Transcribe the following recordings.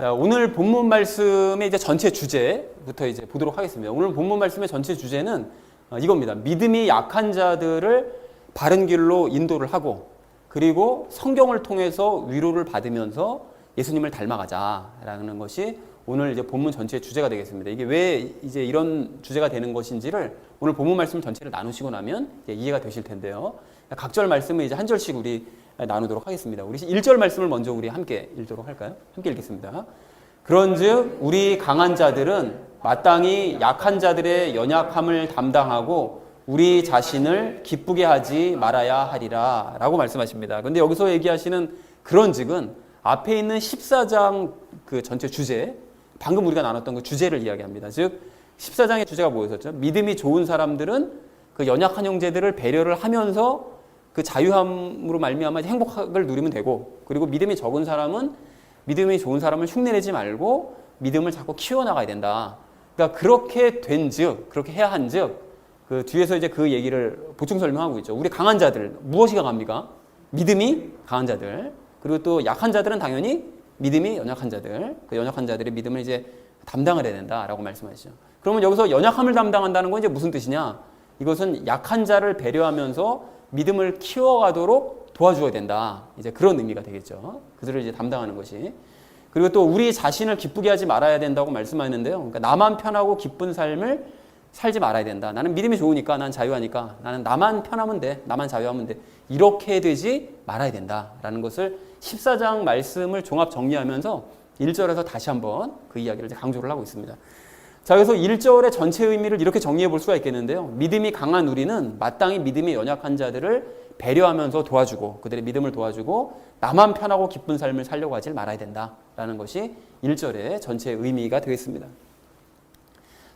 자, 오늘 본문 말씀의 이제 전체 주제부터 이제 보도록 하겠습니다. 오늘 본문 말씀의 전체 주제는 이겁니다. 믿음이 약한 자들을 바른 길로 인도를 하고, 그리고 성경을 통해서 위로를 받으면서 예수님을 닮아가자라는 것이 오늘 이제 본문 전체의 주제가 되겠습니다. 이게 왜 이제 이런 주제가 되는 것인지를 오늘 본문 말씀 전체를 나누시고 나면 이제 이해가 되실 텐데요. 각 절 말씀을 이제 한 절씩 우리 나누도록 하겠습니다. 우리 1절 말씀을 먼저 우리 함께 읽도록 할까요? 함께 읽겠습니다. 그런즉 우리 강한 자들은 마땅히 약한 자들의 연약함을 담당하고 우리 자신을 기쁘게 하지 말아야 하리라 라고 말씀하십니다. 그런데 여기서 얘기하시는 그런즉은 앞에 있는 14장 그 전체 주제, 방금 우리가 나눴던 그 주제를 이야기합니다. 즉 14장의 주제가 뭐였었죠? 믿음이 좋은 사람들은 그 연약한 형제들을 배려를 하면서 그 자유함으로 말미암아 행복을 누리면 되고, 그리고 믿음이 적은 사람은 믿음이 좋은 사람을 흉내내지 말고 믿음을 자꾸 키워나가야 된다. 그러니까 그렇게 된즉, 그렇게 해야 한즉, 그 뒤에서 이제 그 얘기를 보충 설명하고 있죠. 우리 강한 자들, 무엇이 강합니까? 믿음이 강한 자들. 그리고 또 약한 자들은 당연히 믿음이 연약한 자들. 그 연약한 자들의 믿음을 이제 담당을 해야 된다라고 말씀하시죠. 그러면 여기서 연약함을 담당한다는 건 이제 무슨 뜻이냐? 이것은 약한 자를 배려하면서 믿음을 키워가도록 도와줘야 된다. 이제 그런 의미가 되겠죠. 그들을 이제 담당하는 것이. 그리고 또 우리 자신을 기쁘게 하지 말아야 된다고 말씀하는데요. 그러니까 나만 편하고 기쁜 삶을 살지 말아야 된다. 나는 믿음이 좋으니까, 난 자유하니까, 나는 나만 편하면 돼, 나만 자유하면 돼. 이렇게 되지 말아야 된다라는 것을 14장 말씀을 종합 정리하면서 1절에서 다시 한번 그 이야기를 이제 강조를 하고 있습니다. 자, 그래서 1절의 전체 의미를 이렇게 정리해 볼 수가 있겠는데요. 믿음이 강한 우리는 마땅히 믿음이 연약한 자들을 배려하면서 도와주고, 그들의 믿음을 도와주고, 나만 편하고 기쁜 삶을 살려고 하지 말아야 된다라는 것이 1절의 전체 의미가 되겠습니다.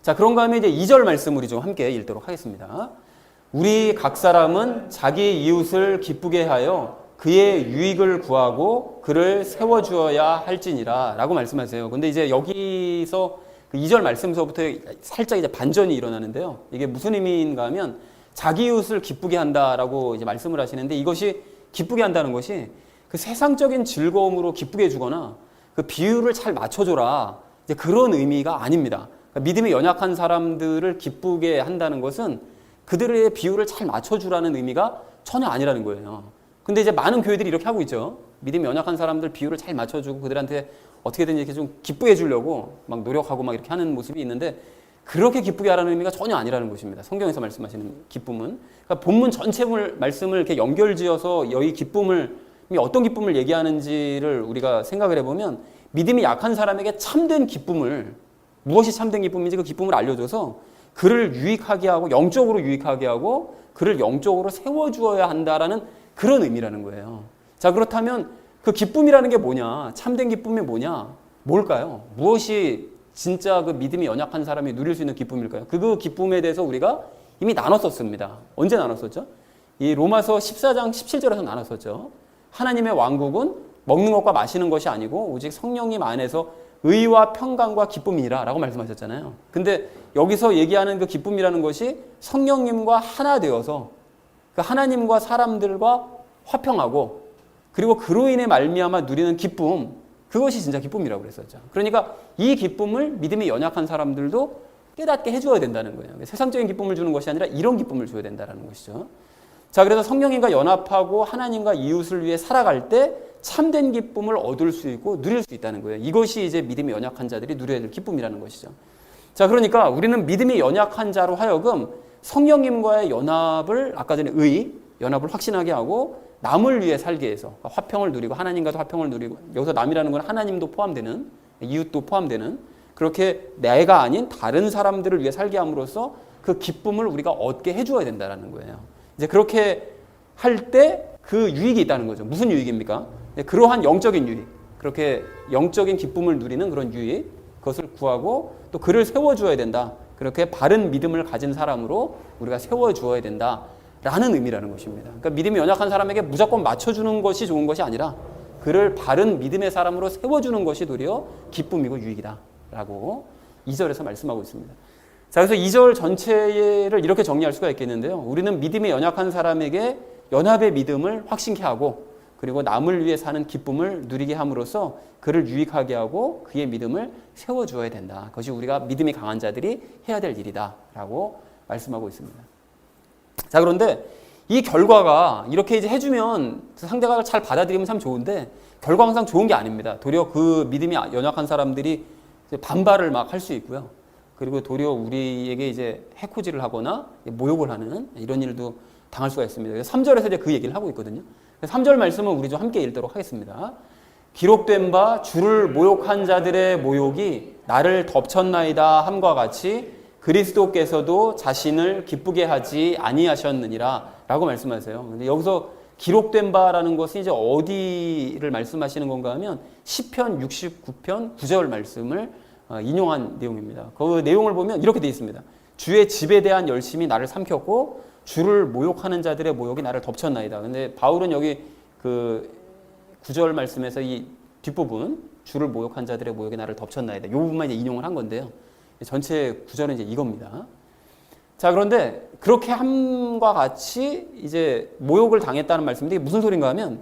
자, 그런가 하면 이제 2절 말씀 우리 좀 함께 읽도록 하겠습니다. 우리 각 사람은 자기 이웃을 기쁘게 하여 그의 유익을 구하고 그를 세워주어야 할지니라 라고 말씀하세요. 근데 이제 여기서 그 2절 말씀서부터 살짝 이제 반전이 일어나는데요. 이게 무슨 의미인가 하면 자기 이웃을 기쁘게 한다라고 이제 말씀을 하시는데, 이것이 기쁘게 한다는 것이 그 세상적인 즐거움으로 기쁘게 해주거나 그 비율을 잘 맞춰줘라, 이제 그런 의미가 아닙니다. 그러니까 믿음이 연약한 사람들을 기쁘게 한다는 것은 그들의 비율을 잘 맞춰주라는 의미가 전혀 아니라는 거예요. 근데 이제 많은 교회들이 이렇게 하고 있죠. 믿음이 연약한 사람들 비율을 잘 맞춰주고 그들한테 어떻게든 이렇게 좀 기쁘게 해주려고 막 노력하고 막 이렇게 하는 모습이 있는데, 그렇게 기쁘게 하라는 의미가 전혀 아니라는 것입니다. 성경에서 말씀하시는 기쁨은. 그러니까 본문 전체 말씀을 이렇게 연결지어서 이 기쁨을, 어떤 기쁨을 얘기하는지를 우리가 생각을 해보면, 믿음이 약한 사람에게 참된 기쁨을, 무엇이 참된 기쁨인지 그 기쁨을 알려줘서 그를 유익하게 하고, 영적으로 유익하게 하고 그를 영적으로 세워주어야 한다라는 그런 의미라는 거예요. 자, 그렇다면 그 기쁨이라는 게 뭐냐? 참된 기쁨이 뭐냐? 뭘까요? 무엇이 진짜 그 믿음이 연약한 사람이 누릴 수 있는 기쁨일까요? 그 기쁨에 대해서 우리가 이미 나눴었습니다. 언제 나눴었죠? 이 로마서 14장 17절에서 나눴었죠. 하나님의 왕국은 먹는 것과 마시는 것이 아니고 오직 성령님 안에서 의와 평강과 기쁨이라 라고 말씀하셨잖아요. 근데 여기서 얘기하는 그 기쁨이라는 것이 성령님과 하나 되어서 그 하나님과 사람들과 화평하고, 그리고 그로 인해 말미암아 누리는 기쁨, 그것이 진짜 기쁨이라고 그랬었죠. 그러니까 이 기쁨을 믿음이 연약한 사람들도 깨닫게 해줘야 된다는 거예요. 세상적인 기쁨을 주는 것이 아니라 이런 기쁨을 줘야 된다는 것이죠. 자, 그래서 성령님과 연합하고 하나님과 이웃을 위해 살아갈 때 참된 기쁨을 얻을 수 있고 누릴 수 있다는 거예요. 이것이 이제 믿음이 연약한 자들이 누려야 될 기쁨이라는 것이죠. 자, 그러니까 우리는 믿음이 연약한 자로 하여금 성령님과의 연합을, 아까 전에 연합을 확신하게 하고 남을 위해 살게 해서 화평을 누리고, 하나님과도 화평을 누리고, 여기서 남이라는 건 하나님도 포함되는, 이웃도 포함되는, 그렇게 내가 아닌 다른 사람들을 위해 살게 함으로써 그 기쁨을 우리가 얻게 해줘야 된다는 거예요. 이제 그렇게 할 때 그 유익이 있다는 거죠. 무슨 유익입니까? 그러한 영적인 유익, 그렇게 영적인 기쁨을 누리는 그런 유익, 그것을 구하고 또 그를 세워주어야 된다. 그렇게 바른 믿음을 가진 사람으로 우리가 세워주어야 된다 라는 의미라는 것입니다. 그러니까 믿음이 연약한 사람에게 무조건 맞춰주는 것이 좋은 것이 아니라 그를 바른 믿음의 사람으로 세워주는 것이 도리어 기쁨이고 유익이다 라고 2절에서 말씀하고 있습니다. 자, 그래서 2절 전체를 이렇게 정리할 수가 있겠는데요. 우리는 믿음이 연약한 사람에게 연합의 믿음을 확신케 하고, 그리고 남을 위해 사는 기쁨을 누리게 함으로써 그를 유익하게 하고 그의 믿음을 세워주어야 된다. 그것이 우리가 믿음이 강한 자들이 해야 될 일이다 라고 말씀하고 있습니다. 자, 그런데 이 결과가 이렇게 이제 해주면 상대가 잘 받아들이면 참 좋은데 결과가 항상 좋은 게 아닙니다. 도리어 그 믿음이 연약한 사람들이 반발을 막 할 수 있고요. 그리고 도리어 우리에게 이제 해코지를 하거나 모욕을 하는 이런 일도 당할 수가 있습니다. 3절에서 이제 그 얘기를 하고 있거든요. 3절 말씀은 우리 좀 함께 읽도록 하겠습니다. 기록된 바 주를 모욕한 자들의 모욕이 나를 덮쳤나이다 함과 같이 그리스도께서도 자신을 기쁘게 하지 아니하셨느니라 라고 말씀하세요. 근데 여기서 기록된 바라는 것은 이제 어디를 말씀하시는 건가 하면 시편 69편 9절 말씀을 인용한 내용입니다. 그 내용을 보면 이렇게 되어 있습니다. 주의 집에 대한 열심이 나를 삼켰고 주를 모욕하는 자들의 모욕이 나를 덮쳤나이다. 근데 바울은 여기 그 9절 말씀에서 이 뒷부분 주를 모욕한 자들의 모욕이 나를 덮쳤나이다. 이 부분만 이제 인용을 한 건데요. 전체 구절은 이제 이겁니다. 자, 그런데 그렇게 함과 같이 이제 모욕을 당했다는 말씀인데 이게 무슨 소린가 하면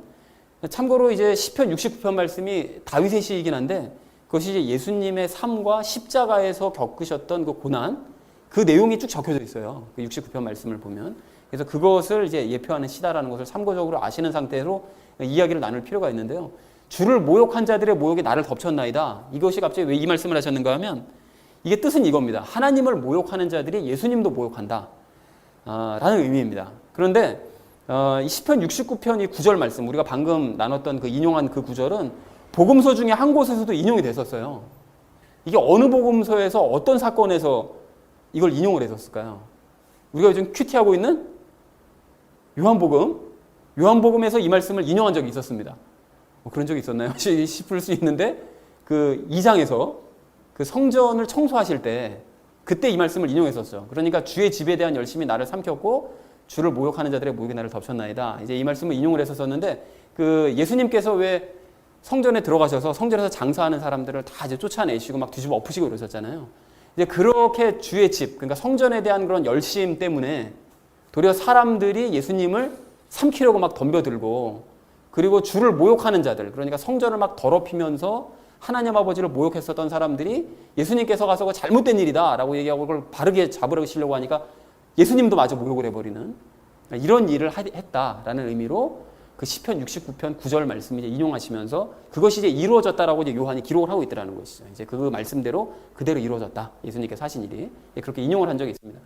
참고로 이제 시편 69편 말씀이 다윗의 시이긴 한데 그것이 이제 예수님의 삶과 십자가에서 겪으셨던 그 고난 그 내용이 쭉 적혀져 있어요. 그 69편 말씀을 보면. 그래서 그것을 이제 예표하는 시다라는 것을 참고적으로 아시는 상태로 이야기를 나눌 필요가 있는데요. 주를 모욕한 자들의 모욕이 나를 덮쳤나이다. 이것이 갑자기 왜 이 말씀을 하셨는가 하면 이게 뜻은 이겁니다. 하나님을 모욕하는 자들이 예수님도 모욕한다. 라는 의미입니다. 그런데 이 시편 69편 이 9절 말씀 우리가 방금 나눴던 그 인용한 그 구절은 복음서 중에 한 곳에서도 인용이 됐었어요. 이게 어느 복음서에서 어떤 사건에서 이걸 인용을 했었을까요? 우리가 요즘 큐티하고 있는 요한복음에서 이 말씀을 인용한 적이 있었습니다. 그런 적이 있었나요? 싶을 수 있는데 그 2장에서 그 성전을 청소하실 때 그때 이 말씀을 인용했었죠. 그러니까 주의 집에 대한 열심이 나를 삼켰고 주를 모욕하는 자들의 모욕이 나를 덮쳤나이다. 이제 이 말씀을 인용을 했었는데 그 예수님께서 왜 성전에 들어가셔서 성전에서 장사하는 사람들을 다 이제 쫓아내시고 막 뒤집어 엎으시고 이러셨잖아요. 이제 그렇게 주의 집, 그러니까 성전에 대한 그런 열심 때문에 도리어 사람들이 예수님을 삼키려고 막 덤벼들고 그리고 주를 모욕하는 자들, 그러니까 성전을 막 더럽히면서 하나님 아버지를 모욕했었던 사람들이 예수님께서 가서 그 잘못된 일이다 라고 얘기하고 그걸 바르게 잡으려고 하니까 예수님도 마저 모욕을 해버리는 이런 일을 했다라는 의미로 그 시편 69편 9절 말씀 이제 인용하시면서 그것이 이제 이루어졌다라고 이제 요한이 기록을 하고 있더라는 것이죠. 이제 그 말씀대로 그대로 이루어졌다. 예수님께서 하신 일이 그렇게 인용을 한 적이 있습니다.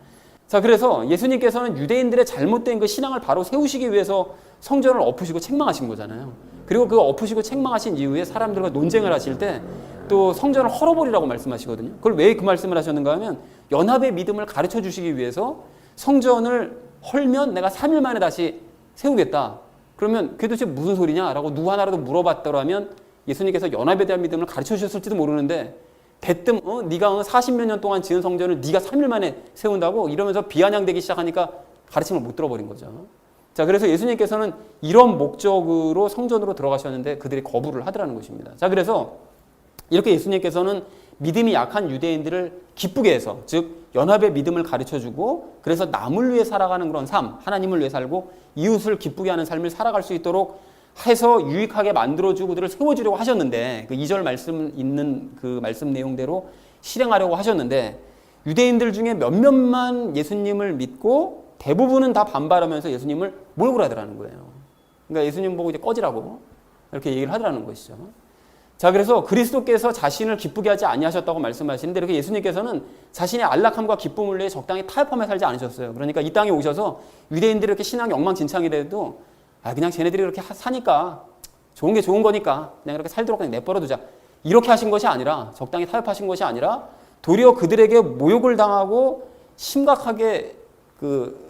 자, 그래서 예수님께서는 유대인들의 잘못된 그 신앙을 바로 세우시기 위해서 성전을 엎으시고 책망하신 거잖아요. 그리고 그 엎으시고 책망하신 이후에 사람들과 논쟁을 하실 때 또 성전을 헐어버리라고 말씀하시거든요. 그걸 왜 그 말씀을 하셨는가 하면 연합의 믿음을 가르쳐 주시기 위해서 성전을 헐면 내가 3일 만에 다시 세우겠다. 그러면 그게 도대체 무슨 소리냐라고 누구 하나라도 물어봤더라면 예수님께서 연합에 대한 믿음을 가르쳐 주셨을지도 모르는데 대뜸 네가 40몇 년 동안 지은 성전을 네가 3일 만에 세운다고 이러면서 비아냥대기 시작하니까 가르침을 못 들어버린 거죠. 자, 그래서 예수님께서는 이런 목적으로 성전으로 들어가셨는데 그들이 거부를 하더라는 것입니다. 자, 그래서 이렇게 예수님께서는 믿음이 약한 유대인들을 기쁘게 해서 즉 연합의 믿음을 가르쳐주고 그래서 남을 위해 살아가는 그런 삶, 하나님을 위해 살고 이웃을 기쁘게 하는 삶을 살아갈 수 있도록 해서 유익하게 만들어주고 그들을 세워주려고 하셨는데 그 2절 말씀 있는 그 말씀 내용대로 실행하려고 하셨는데 유대인들 중에 몇몇만 예수님을 믿고 대부분은 다 반발하면서 예수님을 모욕을 하더라는 거예요. 그러니까 예수님 보고 이제 꺼지라고 이렇게 얘기를 하더라는 것이죠. 자, 그래서 그리스도께서 자신을 기쁘게 하지 아니하셨다고 말씀하시는데 이렇게 예수님께서는 자신의 안락함과 기쁨을 위해 적당히 타협하며 살지 않으셨어요. 그러니까 이 땅에 오셔서 유대인들이 이렇게 신앙이 엉망진창이라도 그냥 쟤네들이 이렇게 사니까 좋은 게 좋은 거니까 그냥 이렇게 살도록 그냥 내버려두자. 이렇게 하신 것이 아니라 적당히 타협하신 것이 아니라 도리어 그들에게 모욕을 당하고 심각하게 그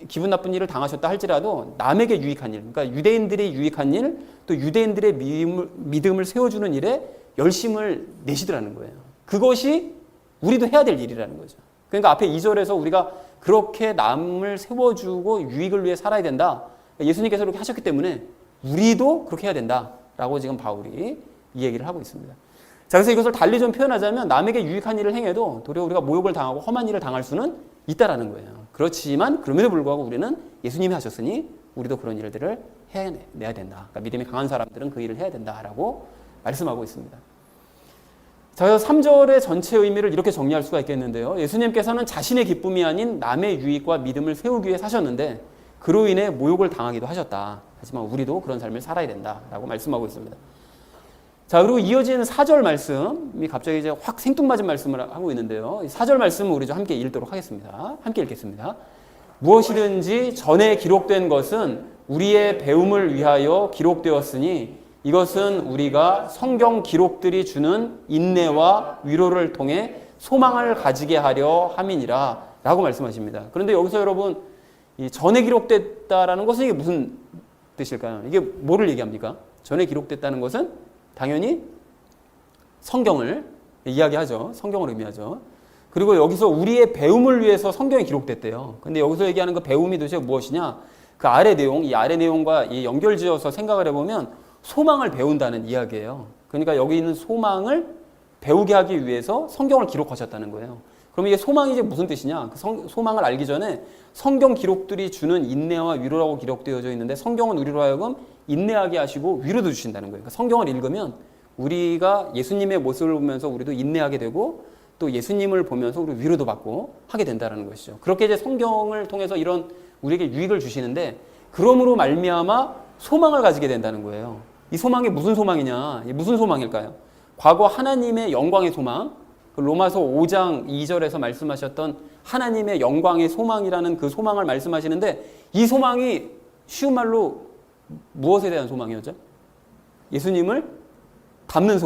기분 나쁜 일을 당하셨다 할지라도 남에게 유익한 일, 그러니까 유대인들이 유익한 일, 또 유대인들의 믿음을 세워주는 일에 열심을 내시더라는 거예요. 그것이 우리도 해야 될 일이라는 거죠. 그러니까 앞에 2절에서 우리가 그렇게 남을 세워주고 유익을 위해 살아야 된다. 예수님께서 그렇게 하셨기 때문에 우리도 그렇게 해야 된다라고 지금 바울이 이 얘기를 하고 있습니다. 자, 그래서 이것을 달리 좀 표현하자면 남에게 유익한 일을 행해도 도리어 우리가 모욕을 당하고 험한 일을 당할 수는 있다라는 거예요. 그렇지만 그럼에도 불구하고 우리는 예수님이 하셨으니 우리도 그런 일들을 해내야 된다. 그러니까 믿음이 강한 사람들은 그 일을 해야 된다라고 말씀하고 있습니다. 자, 그래서 3절의 전체 의미를 이렇게 정리할 수가 있겠는데요. 예수님께서는 자신의 기쁨이 아닌 남의 유익과 믿음을 세우기 위해 사셨는데 그로 인해 모욕을 당하기도 하셨다. 하지만 우리도 그런 삶을 살아야 된다라고 말씀하고 있습니다. 자, 그리고 이어지는 4절 말씀이 갑자기 이제 확 생뚱맞은 말씀을 하고 있는데요. 4절 말씀을 우리 좀 함께 읽도록 하겠습니다. 함께 읽겠습니다. 무엇이든지 전에 기록된 것은 우리의 배움을 위하여 기록되었으니 이것은 우리가 성경 기록들이 주는 인내와 위로를 통해 소망을 가지게 하려 함이니라 라고 말씀하십니다. 그런데 여기서 여러분, 이 전에 기록됐다라는 것은 이게 무슨 뜻일까요? 이게 뭐를 얘기합니까? 전에 기록됐다는 것은 당연히 성경을 이야기하죠. 성경을 의미하죠. 그리고 여기서 우리의 배움을 위해서 성경이 기록됐대요. 근데 여기서 얘기하는 그 배움이 도대체 무엇이냐? 그 아래 내용, 이 아래 내용과 이 연결지어서 생각을 해보면 소망을 배운다는 이야기예요. 그러니까 여기 있는 소망을 배우게 하기 위해서 성경을 기록하셨다는 거예요. 그럼 이게 소망이 이제 무슨 뜻이냐? 그 소망을 알기 전에 성경 기록들이 주는 인내와 위로라고 기록되어져 있는데 성경은 우리로 하여금 인내하게 하시고 위로도 주신다는 거예요. 그러니까 성경을 읽으면 우리가 예수님의 모습을 보면서 우리도 인내하게 되고 또 예수님을 보면서 우리 위로도 받고 하게 된다는 것이죠. 그렇게 이제 성경을 통해서 이런 우리에게 유익을 주시는데 그러므로 말미암아 소망을 가지게 된다는 거예요. 이 소망이 무슨 소망이냐? 무슨 소망일까요? 과거 하나님의 영광의 소망, 로마서 5장 2절에서 말씀하셨던 하나님의 영광의 소망이라는 그 소망을 말씀하시는데 이 소망이 쉬운 말로 무엇에 대한 소망이었죠? 예수님을 닮는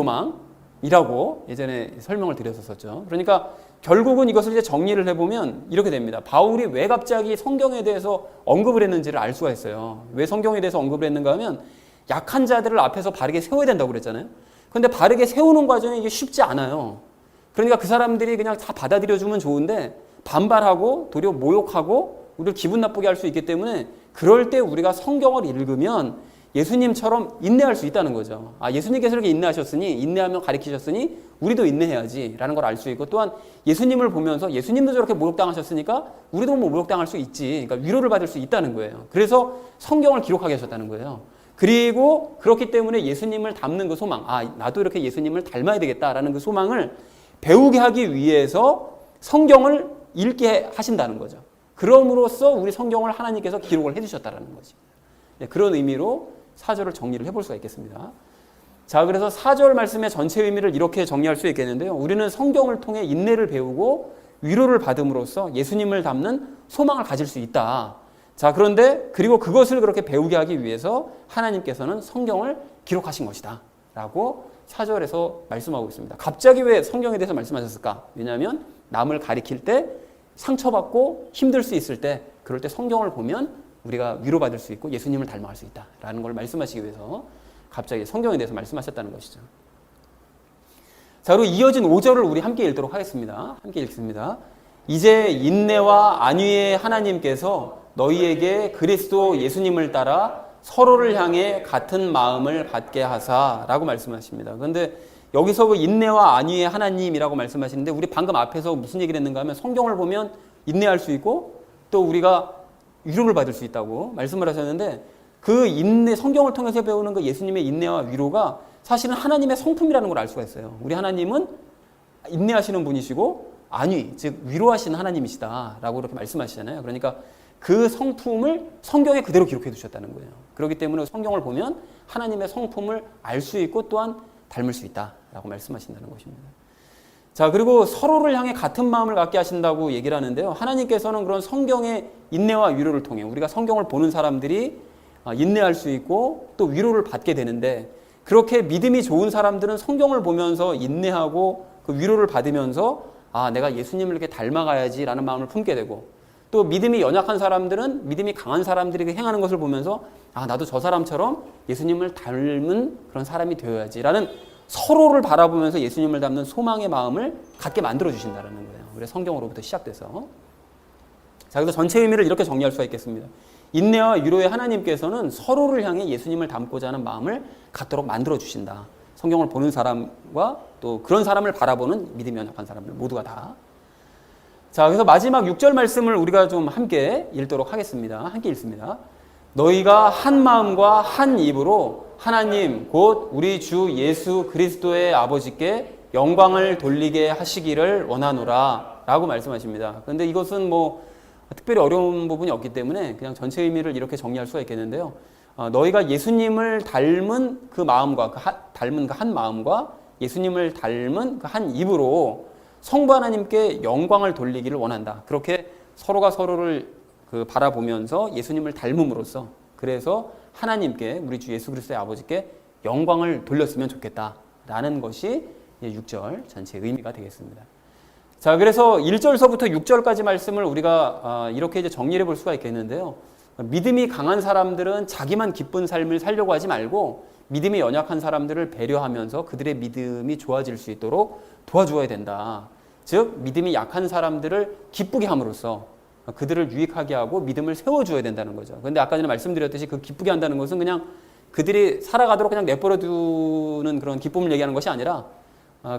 소망이라고 예전에 설명을 드렸었죠. 그러니까 결국은 이것을 이제 정리를 해보면 이렇게 됩니다. 바울이 왜 갑자기 성경에 대해서 언급을 했는지를 알 수가 있어요. 왜 성경에 대해서 언급을 했는가 하면 약한 자들을 앞에서 바르게 세워야 된다고 그랬잖아요. 그런데 바르게 세우는 과정이 이게 쉽지 않아요. 그러니까 그 사람들이 그냥 다 받아들여주면 좋은데 반발하고 도리어 모욕하고 우리를 기분 나쁘게 할 수 있기 때문에 그럴 때 우리가 성경을 읽으면 예수님처럼 인내할 수 있다는 거죠. 아, 예수님께서 이렇게 인내하셨으니 인내하며 가르치셨으니 우리도 인내해야지 라는 걸 알 수 있고 또한 예수님을 보면서 예수님도 저렇게 모욕당하셨으니까 우리도 뭐 모욕당할 수 있지. 그러니까 위로를 받을 수 있다는 거예요. 그래서 성경을 기록하게 하셨다는 거예요. 그리고 그렇기 때문에 예수님을 닮는 그 소망, 아, 나도 이렇게 예수님을 닮아야 되겠다라는 그 소망을 배우게 하기 위해서 성경을 읽게 하신다는 거죠. 그럼으로써 우리 성경을 하나님께서 기록을 해주셨다는 거죠. 네, 그런 의미로 4절을 정리를 해볼 수가 있겠습니다. 자, 그래서 4절 말씀의 전체 의미를 이렇게 정리할 수 있겠는데요. 우리는 성경을 통해 인내를 배우고 위로를 받음으로써 예수님을 닮는 소망을 가질 수 있다. 자, 그런데 그리고 그것을 그렇게 배우게 하기 위해서 하나님께서는 성경을 기록하신 것이다 라고 4절에서 말씀하고 있습니다. 갑자기 왜 성경에 대해서 말씀하셨을까? 왜냐하면 남을 가리킬 때 상처받고 힘들 수 있을 때 그럴 때 성경을 보면 우리가 위로받을 수 있고 예수님을 닮아갈 수 있다라는 걸 말씀하시기 위해서 갑자기 성경에 대해서 말씀하셨다는 것이죠. 자, 그리고 이어진 5절을 우리 함께 읽도록 하겠습니다. 함께 읽습니다. 이제 인내와 안위의 하나님께서 너희에게 그리스도 예수님을 따라 서로를 향해 같은 마음을 갖게 하사라고 말씀하십니다. 그런데 여기서 그 인내와 안위의 하나님이라고 말씀하시는데 우리 방금 앞에서 무슨 얘기를 했는가 하면 성경을 보면 인내할 수 있고 또 우리가 위로를 받을 수 있다고 말씀을 하셨는데 그 인내, 성경을 통해서 배우는 그 예수님의 인내와 위로가 사실은 하나님의 성품이라는 걸 알 수가 있어요. 우리 하나님은 인내하시는 분이시고 안위, 즉 위로하시는 하나님이시다라고 이렇게 말씀하시잖아요. 그러니까 그 성품을 성경에 그대로 기록해 두셨다는 거예요. 그렇기 때문에 성경을 보면 하나님의 성품을 알 수 있고 또한 닮을 수 있다라고 말씀하신다는 것입니다. 자, 그리고 서로를 향해 같은 마음을 갖게 하신다고 얘기를 하는데요. 하나님께서는 그런 성경의 인내와 위로를 통해 우리가 성경을 보는 사람들이 인내할 수 있고 또 위로를 받게 되는데 그렇게 믿음이 좋은 사람들은 성경을 보면서 인내하고 그 위로를 받으면서 아, 내가 예수님을 이렇게 닮아가야지라는 마음을 품게 되고 또 믿음이 연약한 사람들은 믿음이 강한 사람들이 행하는 것을 보면서 아, 나도 저 사람처럼 예수님을 닮은 그런 사람이 되어야지라는 서로를 바라보면서 예수님을 닮는 소망의 마음을 갖게 만들어주신다는 거예요. 그래서 성경으로부터 시작돼서. 자, 그래서 전체 의미를 이렇게 정리할 수가 있겠습니다. 인내와 위로의 하나님께서는 서로를 향해 예수님을 닮고자 하는 마음을 갖도록 만들어주신다. 성경을 보는 사람과 또 그런 사람을 바라보는 믿음이 연약한 사람들 모두가 다. 자, 그래서 마지막 6절 말씀을 우리가 좀 함께 읽도록 하겠습니다. 함께 읽습니다. 너희가 한 마음과 한 입으로 하나님 곧 우리 주 예수 그리스도의 아버지께 영광을 돌리게 하시기를 원하노라 라고 말씀하십니다. 그런데 이것은 뭐 특별히 어려운 부분이 없기 때문에 그냥 전체 의미를 이렇게 정리할 수가 있겠는데요. 너희가 예수님을 닮은 그 마음과 닮은 그 한 마음과 예수님을 닮은 그 한 입으로 성부 하나님께 영광을 돌리기를 원한다. 그렇게 서로가 서로를 바라보면서 예수님을 닮음으로써 그래서 하나님께 우리 주 예수 그리스도의 아버지께 영광을 돌렸으면 좋겠다라는 것이 6절 전체 의미가 되겠습니다. 자, 그래서 1절서부터 6절까지 말씀을 우리가 이렇게 이제 정리해 볼 수가 있겠는데요. 믿음이 강한 사람들은 자기만 기쁜 삶을 살려고 하지 말고 믿음이 연약한 사람들을 배려하면서 그들의 믿음이 좋아질 수 있도록 도와주어야 된다. 즉 믿음이 약한 사람들을 기쁘게 함으로써 그들을 유익하게 하고 믿음을 세워줘야 된다는 거죠. 그런데 아까 전에 말씀드렸듯이 그 기쁘게 한다는 것은 그냥 그들이 살아가도록 그냥 내버려두는 그런 기쁨을 얘기하는 것이 아니라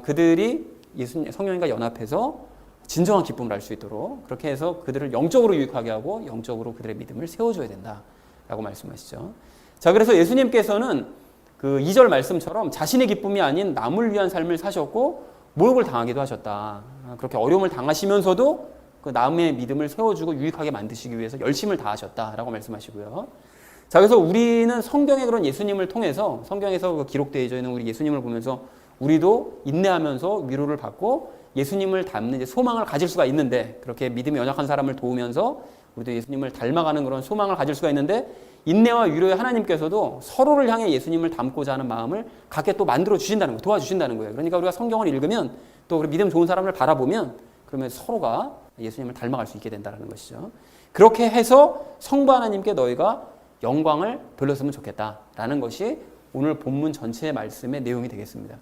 그들이 예수님 성령님과 연합해서 진정한 기쁨을 알 수 있도록 그렇게 해서 그들을 영적으로 유익하게 하고 영적으로 그들의 믿음을 세워줘야 된다라고 말씀하시죠. 자, 그래서 예수님께서는 그 2절 말씀처럼 자신의 기쁨이 아닌 남을 위한 삶을 사셨고 모욕을 당하기도 하셨다. 그렇게 어려움을 당하시면서도 그 남의 믿음을 세워주고 유익하게 만드시기 위해서 열심을 다하셨다라고 말씀하시고요. 자, 그래서 우리는 성경의 그런 예수님을 통해서 성경에서 기록되어져 있는 우리 예수님을 보면서 우리도 인내하면서 위로를 받고 예수님을 닮는 이제 소망을 가질 수가 있는데 그렇게 믿음이 연약한 사람을 도우면서 우리도 예수님을 닮아가는 그런 소망을 가질 수가 있는데 인내와 위로의 하나님께서도 서로를 향해 예수님을 닮고자 하는 마음을 갖게 또 만들어 주신다는 거예요. 도와주신다는 거예요. 그러니까 우리가 성경을 읽으면 또 우리 믿음 좋은 사람을 바라보면 그러면 서로가 예수님을 닮아갈 수 있게 된다는 것이죠. 그렇게 해서 성부 하나님께 너희가 영광을 돌렸으면 좋겠다라는 것이 오늘 본문 전체의 말씀의 내용이 되겠습니다.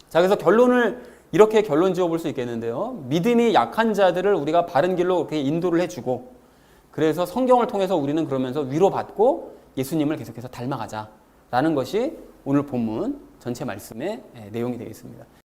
자, 그래서 결론을 이렇게 결론 지어 볼 수 있겠는데요. 믿음이 약한 자들을 우리가 바른 길로 이렇게 인도를 해주고 그래서 성경을 통해서 우리는 그러면서 위로받고 예수님을 계속해서 닮아가자라는 것이 오늘 본문 전체 말씀의 내용이 되겠습니다.